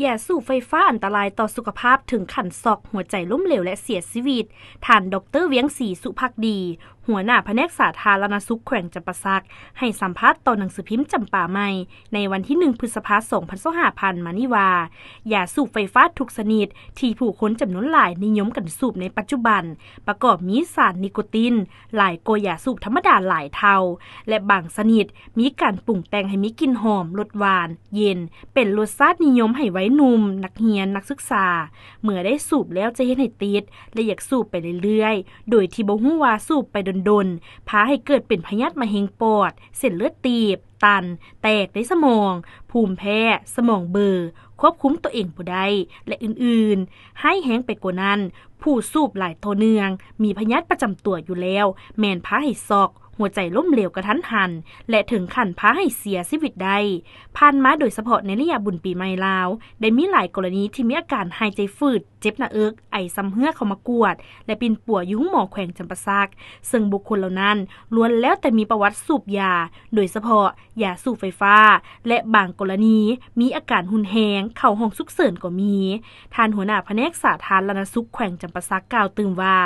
ยาสูบไฟฟ้าอันตรายต่อสุขภาพถึงขั้นซอกหัวใจล้มเหลวและเสียชีวิตท่านดร.เวียงศรีสุภักดี หัวหน้าแผนกสาธารณสุขแขวงจำปาสักให้สัมภาษณ์ต่อหนังสือพิมพ์จำปาใหม่ในวันที่1 พฤษภาคม 2025มานี้ว่ายาสูบไฟฟ้าทุกชนิดที่ผู้คนจำนวนหลายนิยมกันสูบในปัจจุบันประกอบมีสารนิโคตินหลายกว่ายาสูบธรรมดาหลายเท่าและบางชนิดมีการปรุงแต่งให้มีกลิ่นหอมรสหวานเย็นเป็นรสชาตินิยมให้ไว้หนุ่มนักเรียนนักศึกษาเมื่อได้สูบแล้วจะเฮ็ดให้ติดและอยากสูบไปเรื่อยๆโดยที่บ่ฮู้ว่าสูบไปดนๆพาให้เกิดเป็นพยาธิมะเร็งปอดเส้นเลือดตีบตันแตกในสมองภูมิแพ้สมองเบลอควบคุมตัวเองบ่ได้และอื่นๆให้แห้งไปกว่านั้นผู้สูบหลายต่อเนื่องมีพยาธิประจำตัวอยู่แล้วแม่นพาให้ซอกหัวใจล้มเหลวกระทันหันและถึงขั้นพาให้เสียชีวิตได้ผ่านมาโดยเฉพาะในระยะบุญปีใหม่ลาวได้มีหลายกรณีที่มีอาการหายใจฝืดเจ็บหน้าอกไอซ้ำเฮือกเข้ามากวดและปิ่นป่วยอยู่ห้องหมอแขวงจำปาสักซึ่งบุคคลเหล่านั้นล้วนแล้วแต่มีประวัติสูบยาโดยเฉพาะยาสูบไฟฟ้าและบางกรณีมีอาการหุนแหงเข้าห้องฉุกเฉินก็มีท่านหัวหน้าแผนกสาธารณสุขแขวงจำปาสักกล่าวตื่นว่า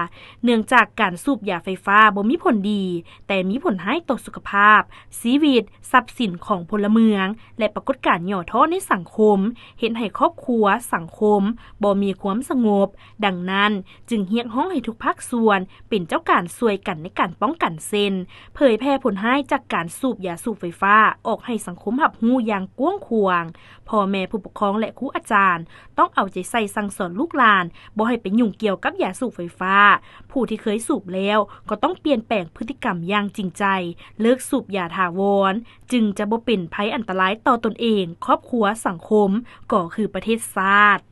เนื่องจากการสูบยาไฟฟ้าบ่มีผลดีแต่มีผลให้ต่อสุขภาพชีวิตทรัพย์สินของพลเมืองและปรากฏการณ์ย่อท้อในสังคมเห็นให้ครอบครัวสังคมบ่มีความสงบดังนั้นจึงเรียกร้องให้ทุกภาคส่วนเป็นเจ้าการช่วยกันในการป้องกันเส้นเผยแพร่ผลให้จากการสูบยาสูบไฟฟ้าออกให้สังคมรับรู้อย่างกว้างขวางพ่อแม่ผู้ปกครองและครูอาจารย์ต้องเอาใจใส่สั่งสอนลูกหลานบ่ให้ไปยุ่งเกี่ยวกับยาสูบไฟฟ้าผู้ที่เคยสูบแล้วก็ต้องเปลี่ยนแปลงพฤติกรรมอย่างจริงใจเลิกสูบยาถาวรจึงจะบ่เป็นภัยอันตรายต่อตนเองครอบครัวสังคมก็คือประเทศชาติ